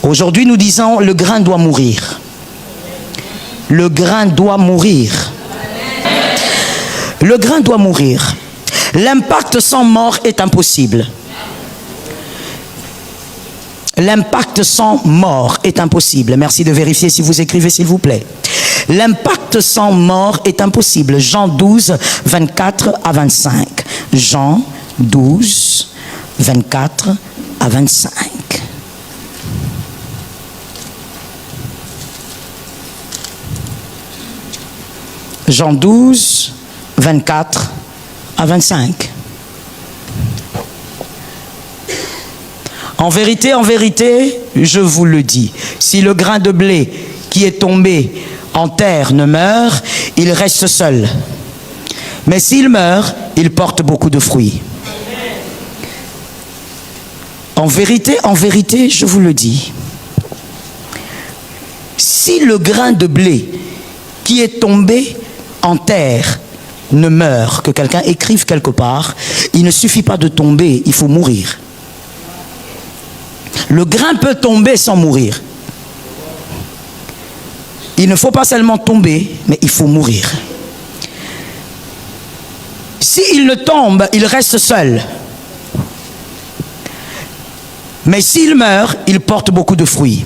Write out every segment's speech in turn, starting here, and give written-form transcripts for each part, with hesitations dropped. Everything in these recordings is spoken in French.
Aujourd'hui, nous disons, le grain doit mourir. Le grain doit mourir. Le grain doit mourir. L'impact sans mort est impossible. L'impact sans mort est impossible. Merci de vérifier si vous écrivez, s'il vous plaît. L'impact sans mort est impossible. Jean 12, 24 à 25. Jean 12, 24 à 25. Jean 12, 24 à 25. En vérité, je vous le dis, si le grain de blé qui est tombé en terre ne meurt, il reste seul. Mais s'il meurt, il porte beaucoup de fruits. En vérité, je vous le dis, si le grain de blé qui est tombé en terre ne meurt, que quelqu'un écrive quelque part, il ne suffit pas de tomber, il faut mourir. Le grain peut tomber sans mourir. Il ne faut pas seulement tomber, mais il faut mourir. S'il ne tombe, il reste seul. Mais s'il meurt, il porte beaucoup de fruits.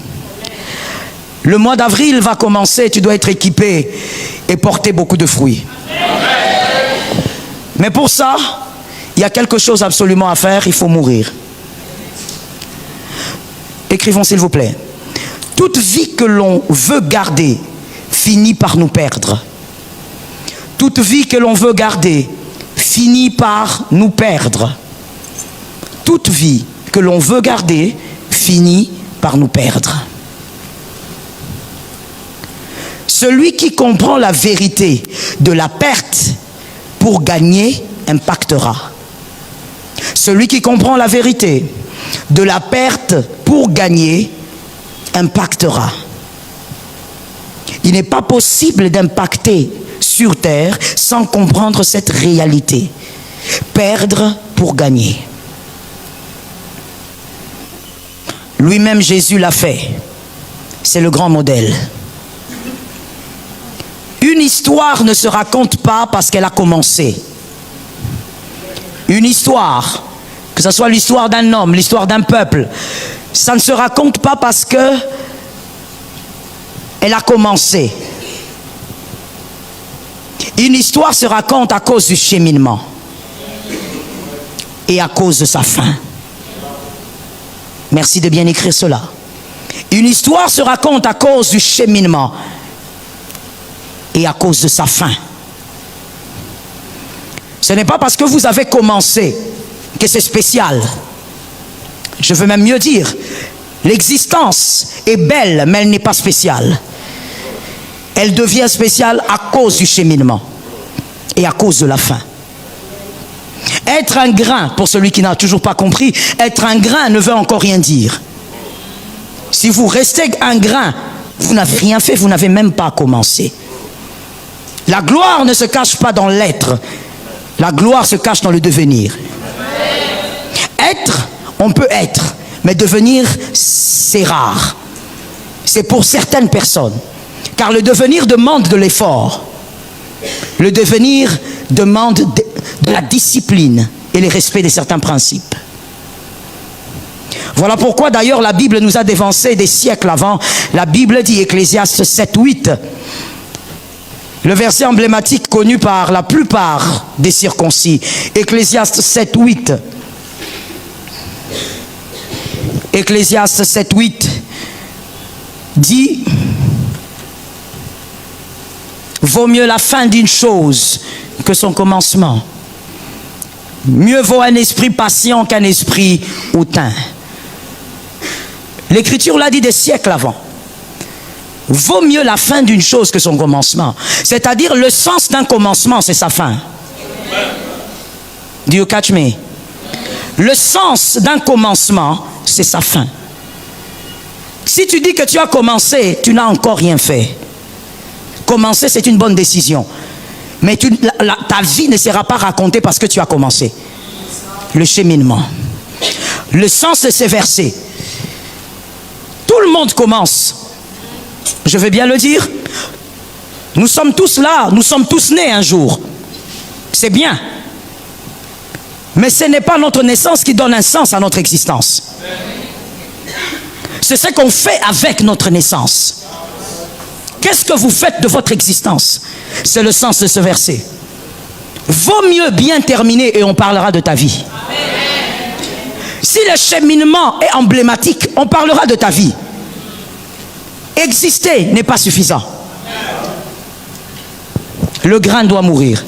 Le mois d'avril va commencer, tu dois être équipé et porter beaucoup de fruits. Mais pour ça, il y a quelque chose absolument à faire, il faut mourir. Écrivons s'il vous plaît. Toute vie que l'on veut garder finit par nous perdre. Toute vie que l'on veut garder finit par nous perdre. Toute vie que l'on veut garder finit par nous perdre. Celui qui comprend la vérité de la perte pour gagner impactera. Celui qui comprend la vérité de la perte pour gagner impactera. Il n'est pas possible d'impacter sur terre sans comprendre cette réalité. Perdre pour gagner. Lui-même Jésus l'a fait. C'est le grand modèle. Une histoire ne se raconte pas parce qu'elle a commencé. Une histoire, que ce soit l'histoire d'un homme, l'histoire d'un peuple, ça ne se raconte pas parce que elle a commencé. Une histoire se raconte à cause du cheminement et à cause de sa fin. Merci de bien écrire cela. Une histoire se raconte à cause du cheminement et à cause de sa fin. Ce n'est pas parce que vous avez commencé que c'est spécial. Je veux même mieux dire, l'existence est belle, mais elle n'est pas spéciale. Elle devient spéciale à cause du cheminement et à cause de la fin. Être un grain, pour celui qui n'a toujours pas compris, être un grain ne veut encore rien dire. Si vous restez un grain, vous n'avez rien fait, vous n'avez même pas commencé. La gloire ne se cache pas dans l'être. La gloire se cache dans le devenir. Être, on peut être, mais devenir, c'est rare. C'est pour certaines personnes. Car le devenir demande de l'effort. Le devenir demande de la discipline et le respect de certains principes. Voilà pourquoi d'ailleurs la Bible nous a dévancé des siècles avant. La Bible dit, Ecclésiaste 7, 8, le verset emblématique connu par la plupart des circoncis. Ecclésiaste 7, 8. Ecclésiaste 7, 8 dit: vaut mieux la fin d'une chose que son commencement. Mieux vaut un esprit patient qu'un esprit hautain. L'Écriture l'a dit des siècles avant. Vaut mieux la fin d'une chose que son commencement. C'est-à-dire le sens d'un commencement, c'est sa fin. Do you catch me? Le sens d'un commencement, c'est sa fin. Si tu dis que tu as commencé, tu n'as encore rien fait. Commencer, c'est une bonne décision. Mais ta vie ne sera pas racontée parce que tu as commencé. Le cheminement. Le sens de ces versets. Tout le monde commence. Je veux bien le dire. Nous sommes tous là, nous sommes tous nés un jour. C'est bien. Mais ce n'est pas notre naissance qui donne un sens à notre existence. C'est ce qu'on fait avec notre naissance. Qu'est-ce que vous faites de votre existence? C'est le sens de ce verset. Vaut mieux bien terminer et on parlera de ta vie. Si le cheminement est emblématique, on parlera de ta vie. Exister n'est pas suffisant. Le grain doit mourir.